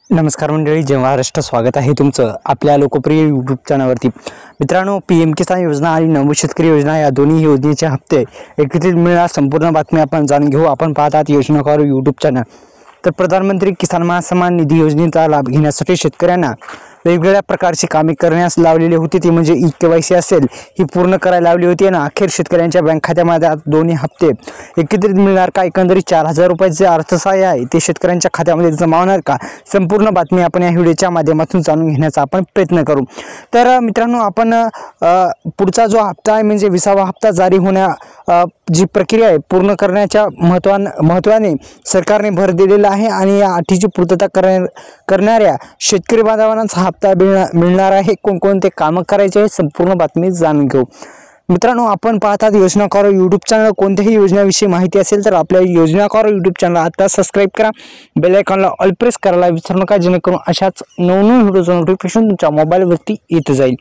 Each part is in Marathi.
नमस्कार मंडळी, जय महाराष्ट्र. स्वागत आहे तुमचं आपल्या लोकप्रिय यूट्यूब चॅनलवरती. मित्रांनो, PM किसान योजना आणि नमो शेतकरी योजना या दोन्ही योजनेचे हप्ते एकत्रित मिळणार संपूर्ण बातमी आपण जाणून घेऊ. आपण पाहतात योजनाकार यूट्यूब चॅनल. तर प्रधानमंत्री किसान सन्मान निधी योजनेचा लाभ घेण्यासाठी शेतकऱ्यांना वेगवेगळ्या प्रकारची कामे करण्यास लावलेली होती. ती म्हणजे KYC असेल ही पूर्ण करायला लावली होती आणि अखेर शेतकऱ्यांच्या बँक खात्यामध्ये दोन्ही हप्ते एकत्रित मिळणार का? एकंदरीत 4,000 रुपयाचे अर्थसहाय्य आहे ते शेतकऱ्यांच्या खात्यामध्ये जमा होणार का? संपूर्ण बातमी आपण या व्हिडिओच्या माध्यमातून जाणून घेण्याचा आपण प्रयत्न करू. तर मित्रांनो, आपण पुढचा जो हप्ता आहे म्हणजे 20वा हप्ता जारी होण्या जी प्रक्रिया आहे पूर्ण करण्याच्या महत्त्वाने सरकारने भर दिलेला आहे आणि या अटीची पूर्तता करणाऱ्या शेतकरी बांधवांना हप्ता मिळणार आहे. कोणकोणते कामं करायचे आहे संपूर्ण बातमी जाणून घेऊ. मित्रांनो, आपण पाहतात योजनाकार यूट्यूब चॅनल. कोणत्याही योजनेविषयी माहिती असेल तर आपल्या योजनाकार यूट्यूब चॅनल आता सबस्क्राईब करा. बेल आयकॉनला ऑल प्रेस करायला विसरू नका, जेणेकरून अशाच नवनवीन व्हिडिओचं नोटिफिकेशन तुमच्या मोबाईलवरती येत जाईल.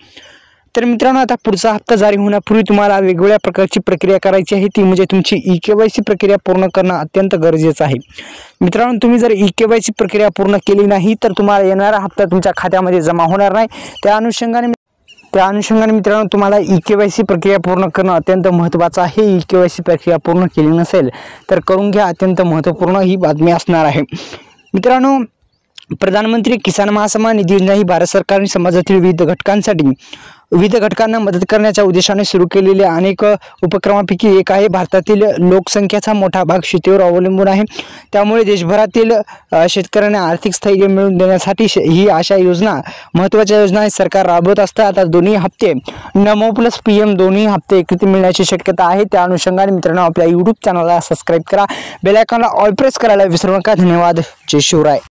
तर मित्रांनो, आता पुढचा हप्ता जारी होण्यापूर्वी तुम्हाला वेगवेगळ्या प्रकारची प्रक्रिया करायची आहे. ती म्हणजे तुमची KYC प्रक्रिया पूर्ण करणं अत्यंत गरजेचं आहे. मित्रांनो, तुम्ही जर KYC प्रक्रिया पूर्ण केली नाही तर तुम्हाला येणारा हप्ता तुमच्या खात्यामध्ये जमा होणार नाही. त्या अनुषंगाने मित्रांनो, तुम्हाला KYC प्रक्रिया पूर्ण करणं अत्यंत महत्त्वाचं आहे. KYC प्रक्रिया पूर्ण केली नसेल तर करून घ्या. अत्यंत महत्त्वपूर्ण ही बातमी असणार आहे. मित्रांनो, प्रधानमंत्री किसान सन्मान निधी योजना ही भारत सरकारने समाजातील विविध घटकांना मदत करण्याच्या उद्देशाने सुरू केलेल्या अनेक उपक्रमांपैकी एक आहे. भारतातील लोकसंख्येचा मोठा भाग शेतीवर अवलंबून आहे. त्यामुळे देशभरातील शेतकऱ्यांना आर्थिक स्थैर्य मिळवून देण्यासाठी ही अशा योजना महत्त्वाच्या योजना सरकार राबवत असतं. आता दोन्ही हप्ते नमो प्लस PM दोन्ही हप्ते एकत्रित मिळण्याची शक्यता आहे. त्या अनुषंगाने मित्रांनो, आपल्या यूट्यूब चॅनलला सबस्क्राईब करा. बेल आयकॉनला ऑल प्रेस करायला विसरू नका. धन्यवाद. जय शिवराय.